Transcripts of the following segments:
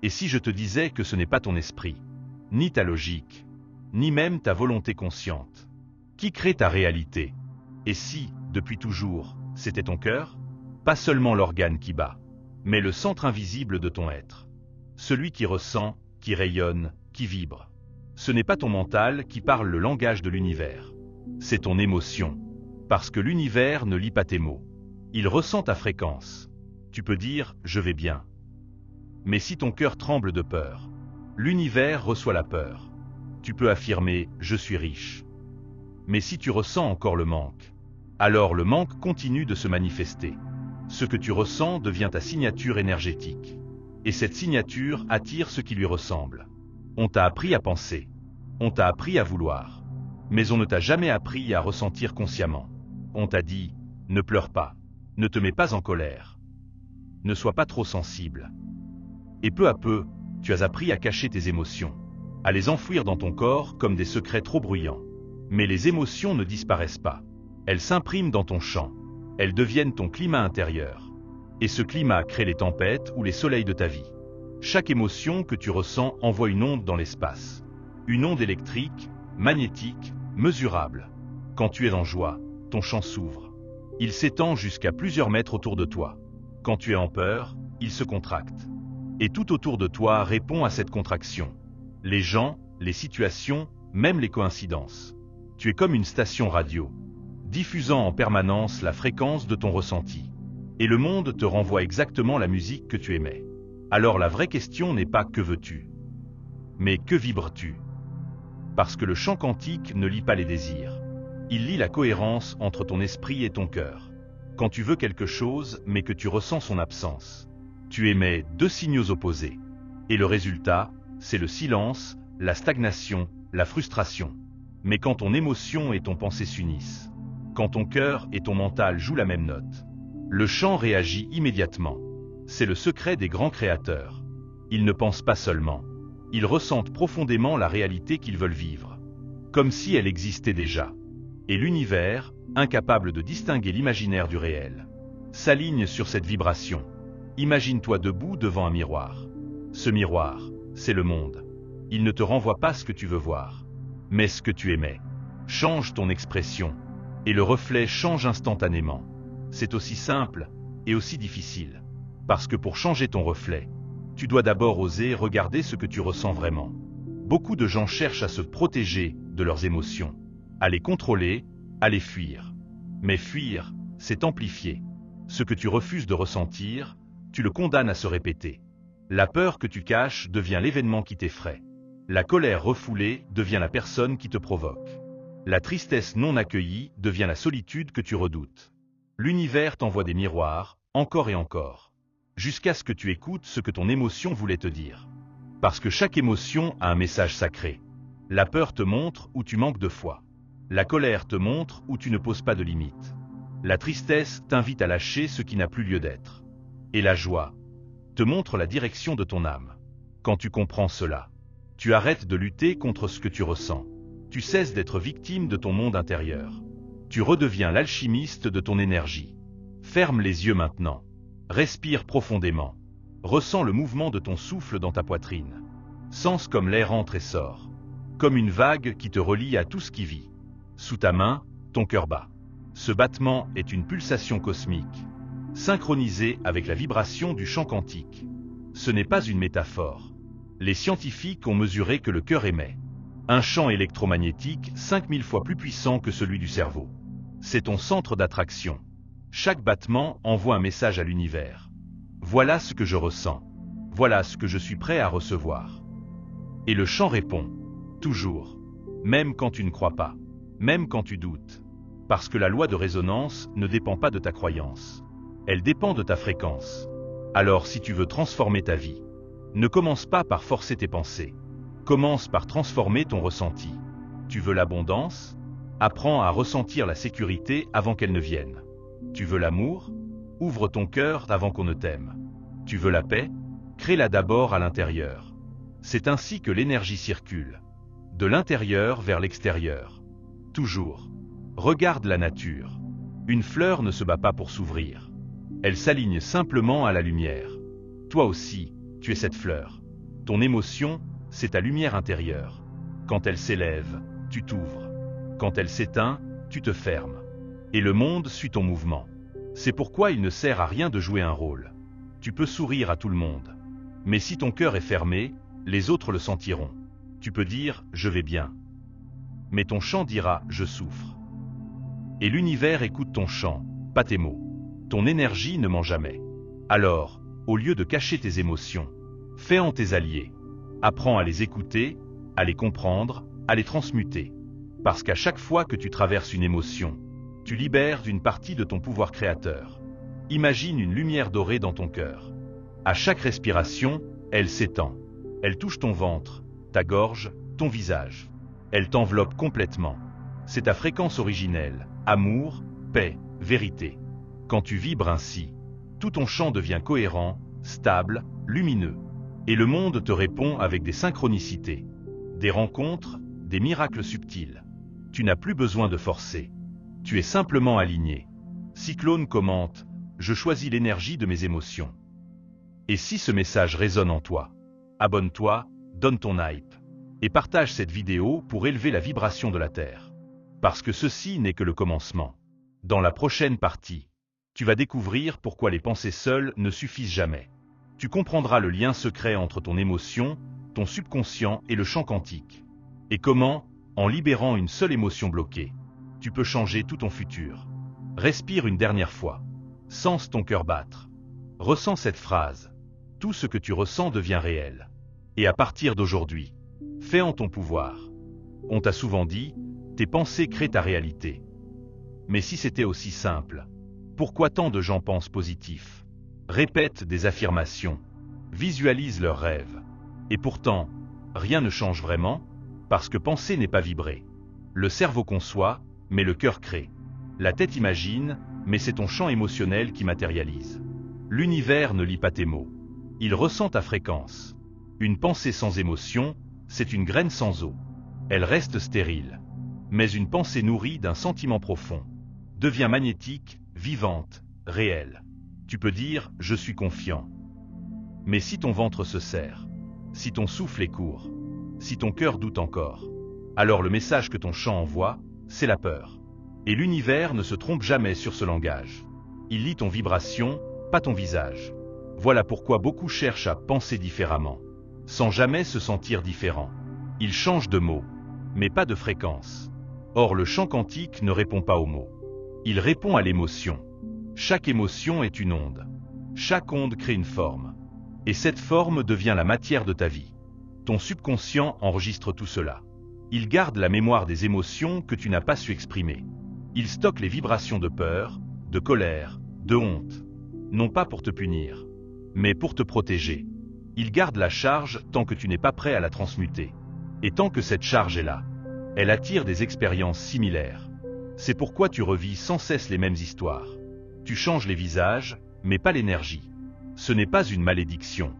Et si je te disais que ce n'est pas ton esprit, ni ta logique, ni même ta volonté consciente, qui crée ta réalité? Et si, depuis toujours, c'était ton cœur? Pas seulement l'organe qui bat, mais le centre invisible de ton être. Celui qui ressent, qui rayonne, qui vibre. Ce n'est pas ton mental qui parle le langage de l'univers. C'est ton émotion. Parce que l'univers ne lit pas tes mots. Il ressent ta fréquence. Tu peux dire « je vais bien ». Mais si ton cœur tremble de peur, l'univers reçoit la peur. Tu peux affirmer « je suis riche ». Mais si tu ressens encore le manque, alors le manque continue de se manifester. Ce que tu ressens devient ta signature énergétique. Et cette signature attire ce qui lui ressemble. On t'a appris à penser. On t'a appris à vouloir. Mais on ne t'a jamais appris à ressentir consciemment. On t'a dit « ne pleure pas, ne te mets pas en colère, ne sois pas trop sensible ». Et peu à peu, tu as appris à cacher tes émotions, à les enfouir dans ton corps comme des secrets trop bruyants. Mais les émotions ne disparaissent pas. Elles s'impriment dans ton champ. Elles deviennent ton climat intérieur. Et ce climat crée les tempêtes ou les soleils de ta vie. Chaque émotion que tu ressens envoie une onde dans l'espace. Une onde électrique, magnétique, mesurable. Quand tu es en joie, ton champ s'ouvre. Il s'étend jusqu'à plusieurs mètres autour de toi. Quand tu es en peur, il se contracte. Et tout autour de toi répond à cette contraction. Les gens, les situations, même les coïncidences. Tu es comme une station radio, diffusant en permanence la fréquence de ton ressenti. Et le monde te renvoie exactement la musique que tu aimais. Alors la vraie question n'est pas « que veux-tu » mais « que vibres-tu » Parce que le champ quantique ne lit pas les désirs. Il lit la cohérence entre ton esprit et ton cœur. Quand tu veux quelque chose mais que tu ressens son absence, tu émets deux signaux opposés. Et le résultat, c'est le silence, la stagnation, la frustration. Mais quand ton émotion et ton pensée s'unissent, quand ton cœur et ton mental jouent la même note, le champ réagit immédiatement. C'est le secret des grands créateurs. Ils ne pensent pas seulement. Ils ressentent profondément la réalité qu'ils veulent vivre, comme si elle existait déjà. Et l'univers, incapable de distinguer l'imaginaire du réel, s'aligne sur cette vibration. Imagine-toi debout devant un miroir. Ce miroir, c'est le monde. Il ne te renvoie pas ce que tu veux voir, mais ce que tu aimais. Change ton expression, et le reflet change instantanément. C'est aussi simple et aussi difficile. Parce que pour changer ton reflet, tu dois d'abord oser regarder ce que tu ressens vraiment. Beaucoup de gens cherchent à se protéger de leurs émotions, à les contrôler, à les fuir. Mais fuir, c'est amplifier. Ce que tu refuses de ressentir, tu le condamnes à se répéter. La peur que tu caches devient l'événement qui t'effraie. La colère refoulée devient la personne qui te provoque. La tristesse non accueillie devient la solitude que tu redoutes. L'univers t'envoie des miroirs, encore et encore, jusqu'à ce que tu écoutes ce que ton émotion voulait te dire. Parce que chaque émotion a un message sacré. La peur te montre où tu manques de foi. La colère te montre où tu ne poses pas de limites. La tristesse t'invite à lâcher ce qui n'a plus lieu d'être. Et la joie te montre la direction de ton âme. Quand tu comprends cela, tu arrêtes de lutter contre ce que tu ressens. Tu cesses d'être victime de ton monde intérieur. Tu redeviens l'alchimiste de ton énergie. Ferme les yeux maintenant. Respire profondément. Ressens le mouvement de ton souffle dans ta poitrine. Sens comme l'air entre et sort. Comme une vague qui te relie à tout ce qui vit. Sous ta main, ton cœur bat. Ce battement est une pulsation cosmique, synchronisée avec la vibration du champ quantique. Ce n'est pas une métaphore. Les scientifiques ont mesuré que le cœur émet un champ électromagnétique 5000 fois plus puissant que celui du cerveau. C'est ton centre d'attraction. Chaque battement envoie un message à l'univers. Voilà ce que je ressens. Voilà ce que je suis prêt à recevoir. Et le champ répond. Toujours. Même quand tu ne crois pas. Même quand tu doutes. Parce que la loi de résonance ne dépend pas de ta croyance. Elle dépend de ta fréquence. Alors si tu veux transformer ta vie, ne commence pas par forcer tes pensées. Commence par transformer ton ressenti. Tu veux l'abondance? Apprends à ressentir la sécurité avant qu'elle ne vienne. Tu veux l'amour? Ouvre ton cœur avant qu'on ne t'aime. Tu veux la paix? Crée-la d'abord à l'intérieur. C'est ainsi que l'énergie circule. De l'intérieur vers l'extérieur. Toujours. Regarde la nature. Une fleur ne se bat pas pour s'ouvrir. Elle s'aligne simplement à la lumière. Toi aussi, tu es cette fleur. Ton émotion, c'est ta lumière intérieure. Quand elle s'élève, tu t'ouvres. Quand elle s'éteint, tu te fermes. Et le monde suit ton mouvement. C'est pourquoi il ne sert à rien de jouer un rôle. Tu peux sourire à tout le monde. Mais si ton cœur est fermé, les autres le sentiront. Tu peux dire « je vais bien ». Mais ton chant dira « je souffre ». Et l'univers écoute ton chant, pas tes mots. Ton énergie ne ment jamais. Alors, au lieu de cacher tes émotions, fais-en tes alliés. Apprends à les écouter, à les comprendre, à les transmuter. Parce qu'à chaque fois que tu traverses une émotion, tu libères une partie de ton pouvoir créateur. Imagine une lumière dorée dans ton cœur. À chaque respiration, elle s'étend. Elle touche ton ventre, ta gorge, ton visage. Elle t'enveloppe complètement. C'est ta fréquence originelle, amour, paix, vérité. Quand tu vibres ainsi, tout ton champ devient cohérent, stable, lumineux. Et le monde te répond avec des synchronicités, des rencontres, des miracles subtils. Tu n'as plus besoin de forcer. Tu es simplement aligné. Cyclone commente « Je choisis l'énergie de mes émotions ». Et si ce message résonne en toi, abonne-toi, donne ton hype, et partage cette vidéo pour élever la vibration de la Terre. Parce que ceci n'est que le commencement. Dans la prochaine partie, tu vas découvrir pourquoi les pensées seules ne suffisent jamais. Tu comprendras le lien secret entre ton émotion, ton subconscient et le champ quantique. Et comment, en libérant une seule émotion bloquée, tu peux changer tout ton futur. Respire une dernière fois. Sens ton cœur battre. Ressens cette phrase. Tout ce que tu ressens devient réel. Et à partir d'aujourd'hui, fais en ton pouvoir. On t'a souvent dit, tes pensées créent ta réalité. Mais si c'était aussi simple, pourquoi tant de gens pensent positif, répètent des affirmations, visualisent leurs rêves? Et pourtant, rien ne change vraiment, parce que penser n'est pas vibrer. Le cerveau conçoit, mais le cœur crée. La tête imagine, mais c'est ton champ émotionnel qui matérialise. L'univers ne lit pas tes mots. Il ressent ta fréquence. Une pensée sans émotion, c'est une graine sans eau. Elle reste stérile. Mais une pensée nourrie d'un sentiment profond devient magnétique, vivante, réelle. Tu peux dire « je suis confiant ». Mais si ton ventre se serre, si ton souffle est court, si ton cœur doute encore, alors le message que ton chant envoie, c'est la peur. Et l'univers ne se trompe jamais sur ce langage. Il lit ton vibration, pas ton visage. Voilà pourquoi beaucoup cherchent à penser différemment, sans jamais se sentir différent. Ils changent de mots, mais pas de fréquence. Or le champ quantique ne répond pas aux mots. Il répond à l'émotion. Chaque émotion est une onde. Chaque onde crée une forme. Et cette forme devient la matière de ta vie. Ton subconscient enregistre tout cela. Il garde la mémoire des émotions que tu n'as pas su exprimer. Il stocke les vibrations de peur, de colère, de honte. Non pas pour te punir, mais pour te protéger. Il garde la charge tant que tu n'es pas prêt à la transmuter. Et tant que cette charge est là, elle attire des expériences similaires. C'est pourquoi tu revis sans cesse les mêmes histoires. Tu changes les visages, mais pas l'énergie. Ce n'est pas une malédiction,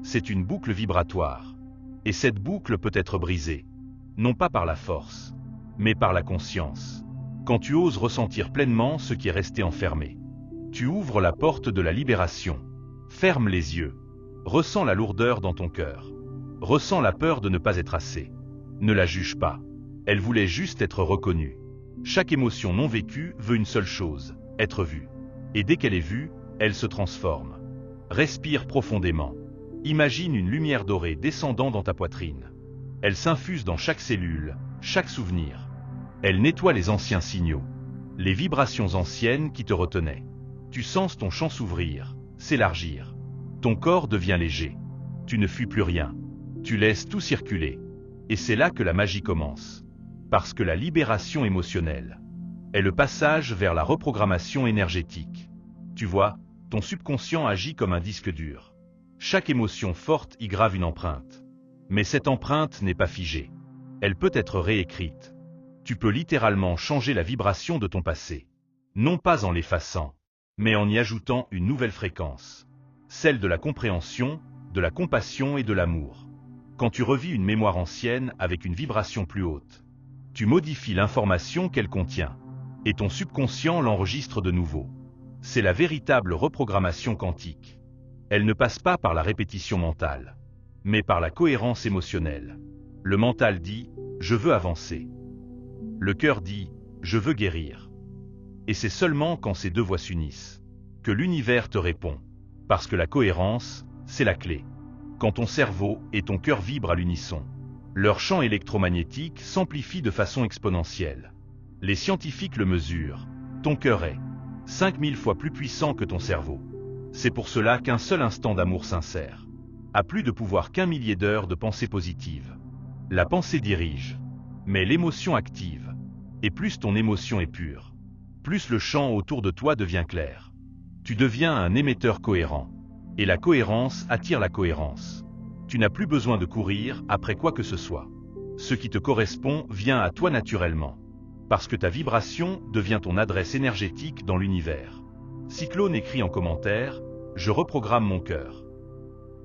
c'est une boucle vibratoire. Et cette boucle peut être brisée, non pas par la force, mais par la conscience. Quand tu oses ressentir pleinement ce qui est resté enfermé, tu ouvres la porte de la libération. Ferme les yeux. Ressens la lourdeur dans ton cœur. Ressens la peur de ne pas être assez. Ne la juge pas. Elle voulait juste être reconnue. Chaque émotion non vécue veut une seule chose, être vue. Et dès qu'elle est vue, elle se transforme. Respire profondément. Imagine une lumière dorée descendant dans ta poitrine. Elle s'infuse dans chaque cellule, chaque souvenir. Elle nettoie les anciens signaux, les vibrations anciennes qui te retenaient. Tu sens ton champ s'ouvrir, s'élargir. Ton corps devient léger. Tu ne fuis plus rien. Tu laisses tout circuler. Et c'est là que la magie commence. Parce que la libération émotionnelle est le passage vers la reprogrammation énergétique. Tu vois, ton subconscient agit comme un disque dur. Chaque émotion forte y grave une empreinte. Mais cette empreinte n'est pas figée. Elle peut être réécrite. Tu peux littéralement changer la vibration de ton passé. Non pas en l'effaçant, mais en y ajoutant une nouvelle fréquence. Celle de la compréhension, de la compassion et de l'amour. Quand tu revis une mémoire ancienne avec une vibration plus haute, tu modifies l'information qu'elle contient. Et ton subconscient l'enregistre de nouveau. C'est la véritable reprogrammation quantique. Elle ne passe pas par la répétition mentale, mais par la cohérence émotionnelle. Le mental dit « je veux avancer ». Le cœur dit « je veux guérir ». Et c'est seulement quand ces deux voix s'unissent que l'univers te répond. Parce que la cohérence, c'est la clé. Quand ton cerveau et ton cœur vibrent à l'unisson, leur champ électromagnétique s'amplifie de façon exponentielle. Les scientifiques le mesurent. Ton cœur est 5000 fois plus puissant que ton cerveau. C'est pour cela qu'un seul instant d'amour sincère a plus de pouvoir qu'un millier d'heures de pensée positive. La pensée dirige, mais l'émotion active. Et plus ton émotion est pure, plus le champ autour de toi devient clair. Tu deviens un émetteur cohérent. Et la cohérence attire la cohérence. Tu n'as plus besoin de courir après quoi que ce soit. Ce qui te correspond vient à toi naturellement. Parce que ta vibration devient ton adresse énergétique dans l'univers. Cyclone écrit en commentaire « Je reprogramme mon cœur ».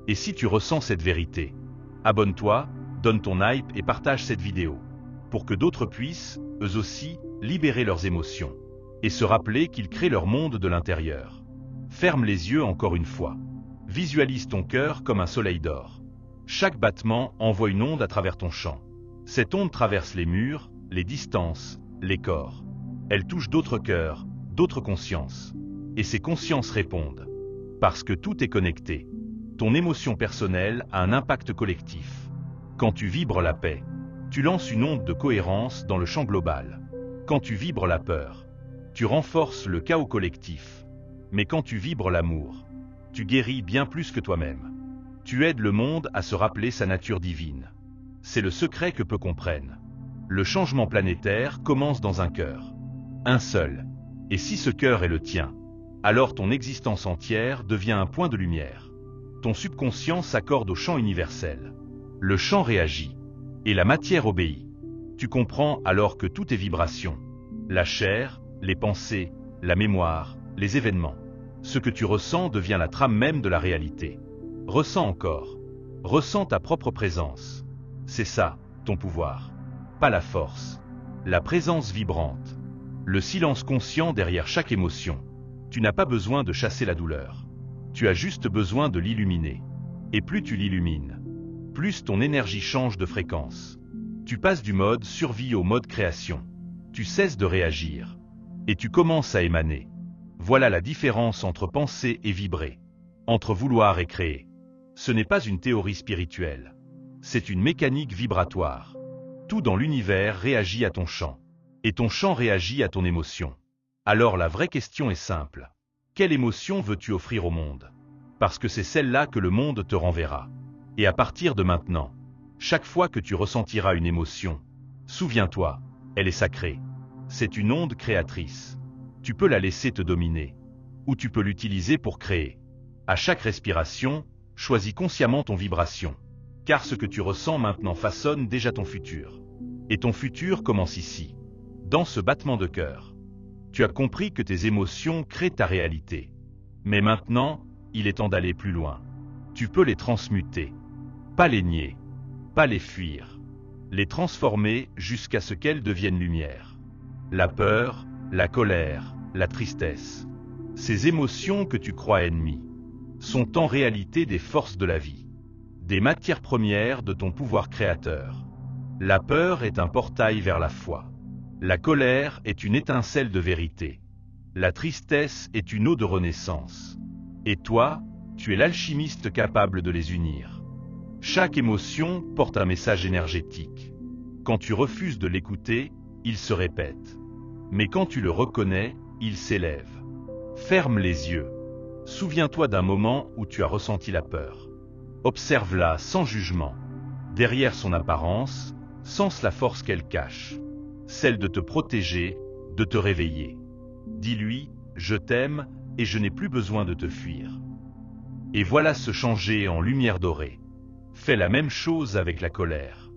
Et si tu ressens cette vérité, abonne-toi, donne ton hype et partage cette vidéo. Pour que d'autres puissent, eux aussi, libérer leurs émotions. Et se rappeler qu'ils créent leur monde de l'intérieur. Ferme les yeux encore une fois. Visualise ton cœur comme un soleil d'or. Chaque battement envoie une onde à travers ton champ. Cette onde traverse les murs, les distances, les corps. Elle touche d'autres cœurs, d'autres consciences. Et ces consciences répondent. Parce que tout est connecté. Ton émotion personnelle a un impact collectif. Quand tu vibres la paix, tu lances une onde de cohérence dans le champ global. Quand tu vibres la peur, tu renforces le chaos collectif. Mais quand tu vibres l'amour, tu guéris bien plus que toi-même. Tu aides le monde à se rappeler sa nature divine. C'est le secret que peu comprennent. Le changement planétaire commence dans un cœur. Un seul. Et si ce cœur est le tien, alors ton existence entière devient un point de lumière. Ton subconscient s'accorde au champ universel. Le champ réagit. Et la matière obéit. Tu comprends alors que tout est vibration. La chair, les pensées, la mémoire, les événements. Ce que tu ressens devient la trame même de la réalité. Ressens encore. Ressens ta propre présence. C'est ça, ton pouvoir. Pas la force. La présence vibrante. Le silence conscient derrière chaque émotion. Tu n'as pas besoin de chasser la douleur. Tu as juste besoin de l'illuminer. Et plus tu l'illumines, plus ton énergie change de fréquence. Tu passes du mode survie au mode création. Tu cesses de réagir. Et tu commences à émaner. Voilà la différence entre penser et vibrer. Entre vouloir et créer. Ce n'est pas une théorie spirituelle. C'est une mécanique vibratoire. Tout dans l'univers réagit à ton champ. Et ton champ réagit à ton émotion. Alors la vraie question est simple. Quelle émotion veux-tu offrir au monde? Parce que c'est celle-là que le monde te renverra. Et à partir de maintenant, chaque fois que tu ressentiras une émotion, souviens-toi, elle est sacrée. C'est une onde créatrice. Tu peux la laisser te dominer. Ou tu peux l'utiliser pour créer. À chaque respiration, choisis consciemment ton vibration. Car ce que tu ressens maintenant façonne déjà ton futur. Et ton futur commence ici. Dans ce battement de cœur. Tu as compris que tes émotions créent ta réalité. Mais maintenant, il est temps d'aller plus loin. Tu peux les transmuter. Pas les nier. Pas les fuir. Les transformer jusqu'à ce qu'elles deviennent lumière. La peur, la colère, la tristesse. Ces émotions que tu crois ennemies sont en réalité des forces de la vie. Des matières premières de ton pouvoir créateur. La peur est un portail vers la foi. La colère est une étincelle de vérité. La tristesse est une eau de renaissance. Et toi, tu es l'alchimiste capable de les unir. Chaque émotion porte un message énergétique. Quand tu refuses de l'écouter, il se répète. Mais quand tu le reconnais, il s'élève. Ferme les yeux. Souviens-toi d'un moment où tu as ressenti la peur. Observe-la sans jugement. Derrière son apparence, sens la force qu'elle cache. Celle de te protéger, de te réveiller. Dis-lui, je t'aime et je n'ai plus besoin de te fuir. Et voilà se changer en lumière dorée. Fais la même chose avec la colère.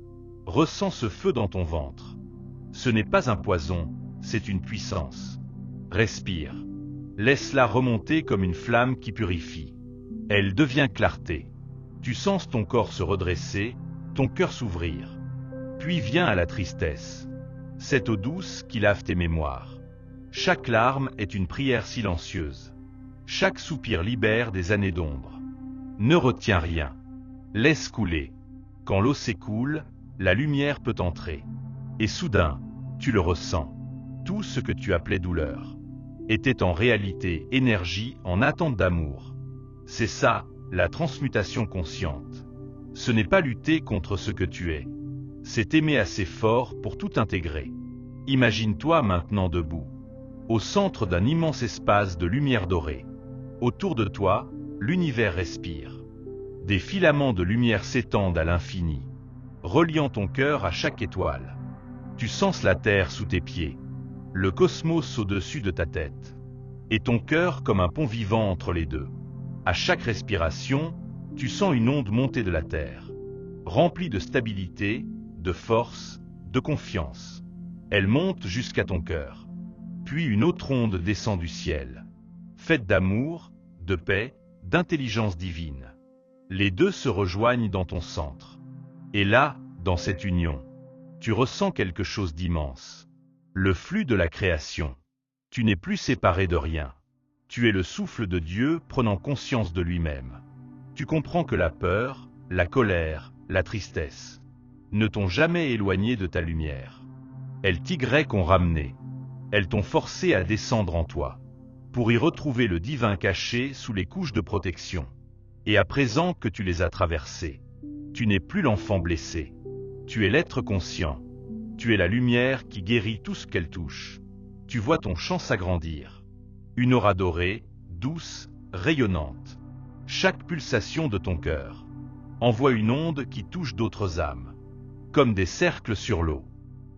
Ressens ce feu dans ton ventre. Ce n'est pas un poison, c'est une puissance. Respire. Laisse-la remonter comme une flamme qui purifie. Elle devient clarté. Tu sens ton corps se redresser, ton cœur s'ouvrir. Puis vient à la tristesse. Cette eau douce qui lave tes mémoires. Chaque larme est une prière silencieuse. Chaque soupir libère des années d'ombre. Ne retiens rien. Laisse couler. Quand l'eau s'écoule, la lumière peut entrer. Et soudain, tu le ressens. Tout ce que tu appelais douleur était en réalité énergie en attente d'amour. C'est ça, la transmutation consciente. Ce n'est pas lutter contre ce que tu es. C'est aimer assez fort pour tout intégrer. Imagine-toi maintenant debout, au centre d'un immense espace de lumière dorée. Autour de toi, l'univers respire. Des filaments de lumière s'étendent à l'infini, reliant ton cœur à chaque étoile. Tu sens la terre sous tes pieds, le cosmos au-dessus de ta tête, et ton cœur comme un pont vivant entre les deux. À chaque respiration, tu sens une onde monter de la terre, remplie de stabilité, de force, de confiance. Elle monte jusqu'à ton cœur. Puis une autre onde descend du ciel, faite d'amour, de paix, d'intelligence divine. Les deux se rejoignent dans ton centre. Et là, dans cette union, tu ressens quelque chose d'immense. Le flux de la création. Tu n'es plus séparé de rien. Tu es le souffle de Dieu prenant conscience de lui-même. Tu comprends que la peur, la colère, la tristesse ne t'ont jamais éloigné de ta lumière. Elles t'ont ramené. Elles t'ont forcé à descendre en toi, pour y retrouver le divin caché sous les couches de protection. Et à présent que tu les as traversées, tu n'es plus l'enfant blessé. Tu es l'être conscient. Tu es la lumière qui guérit tout ce qu'elle touche. Tu vois ton champ s'agrandir. Une aura dorée, douce, rayonnante. Chaque pulsation de ton cœur envoie une onde qui touche d'autres âmes, comme des cercles sur l'eau.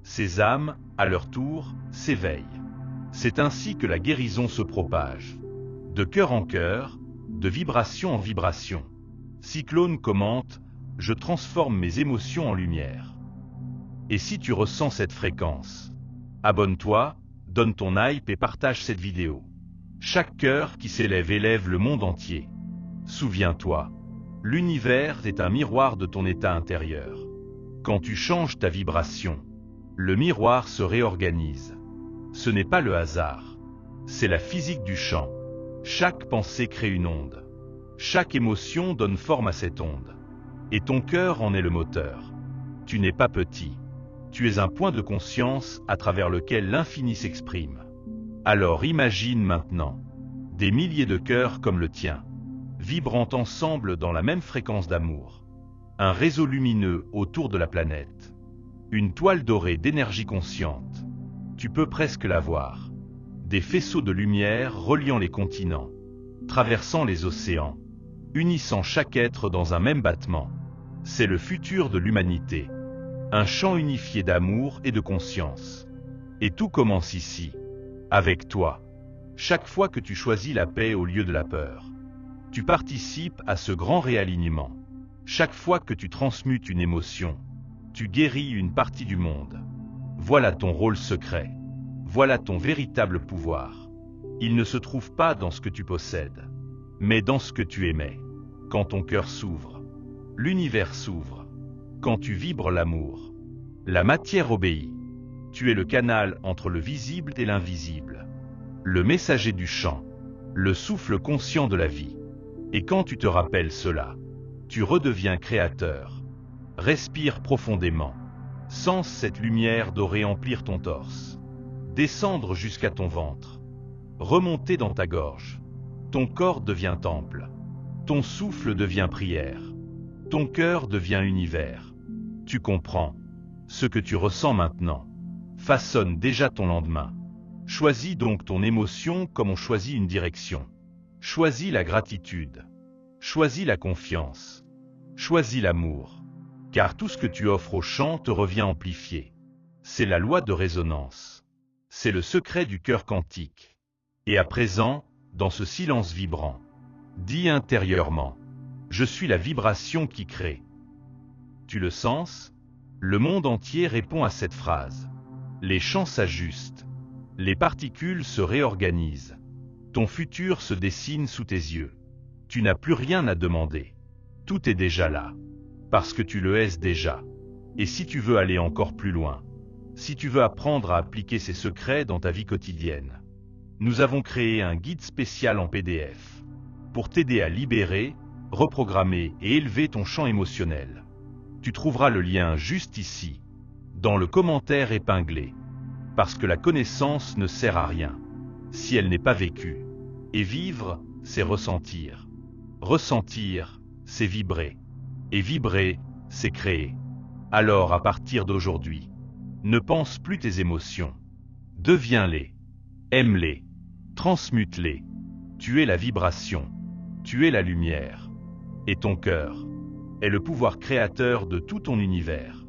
Ces âmes, à leur tour, s'éveillent. C'est ainsi que la guérison se propage. De cœur en cœur, de vibration en vibration. Cyclone commente, je transforme mes émotions en lumière. Et si tu ressens cette fréquence, abonne-toi, donne ton hype et partage cette vidéo. Chaque cœur qui s'élève élève le monde entier. Souviens-toi, l'univers est un miroir de ton état intérieur. Quand tu changes ta vibration, le miroir se réorganise. Ce n'est pas le hasard, c'est la physique du champ. Chaque pensée crée une onde. Chaque émotion donne forme à cette onde. Et ton cœur en est le moteur. Tu n'es pas petit. Tu es un point de conscience à travers lequel l'infini s'exprime. Alors imagine maintenant des milliers de cœurs comme le tien, vibrant ensemble dans la même fréquence d'amour. Un réseau lumineux autour de la planète. Une toile dorée d'énergie consciente. Tu peux presque la voir. Des faisceaux de lumière reliant les continents, traversant les océans, unissant chaque être dans un même battement. C'est le futur de l'humanité. Un champ unifié d'amour et de conscience. Et tout commence ici, avec toi. Chaque fois que tu choisis la paix au lieu de la peur, tu participes à ce grand réalignement. Chaque fois que tu transmutes une émotion, tu guéris une partie du monde. Voilà ton rôle secret. Voilà ton véritable pouvoir. Il ne se trouve pas dans ce que tu possèdes, mais dans ce que tu émets. Quand ton cœur s'ouvre, l'univers s'ouvre. Quand tu vibres l'amour, la matière obéit. Tu es le canal entre le visible et l'invisible. Le messager du chant, le souffle conscient de la vie. Et quand tu te rappelles cela, tu redeviens créateur. Respire profondément. Sens cette lumière dorée emplir ton torse. Descendre jusqu'à ton ventre. Remonter dans ta gorge. Ton corps devient temple. Ton souffle devient prière. Ton cœur devient univers. Tu comprends. Ce que tu ressens maintenant façonne déjà ton lendemain. Choisis donc ton émotion comme on choisit une direction. Choisis la gratitude. Choisis la confiance. Choisis l'amour. Car tout ce que tu offres au chant te revient amplifié. C'est la loi de résonance. C'est le secret du cœur quantique. Et à présent, dans ce silence vibrant, dis intérieurement, je suis la vibration qui crée. Tu le sens? Le monde entier répond à cette phrase. Les champs s'ajustent. Les particules se réorganisent. Ton futur se dessine sous tes yeux. Tu n'as plus rien à demander. Tout est déjà là. Parce que tu le es déjà. Et si tu veux aller encore plus loin, si tu veux apprendre à appliquer ces secrets dans ta vie quotidienne, nous avons créé un guide spécial en PDF pour t'aider à libérer, reprogrammer et élever ton champ émotionnel. Tu trouveras le lien juste ici, dans le commentaire épinglé. Parce que la connaissance ne sert à rien si elle n'est pas vécue. Et vivre, c'est ressentir. Ressentir, c'est vibrer. Et vibrer, c'est créer. Alors à partir d'aujourd'hui, ne pense plus tes émotions. Deviens-les. Aime-les. Transmute-les. Tu es la vibration. Tu es la lumière. Et ton cœur est le pouvoir créateur de tout ton univers.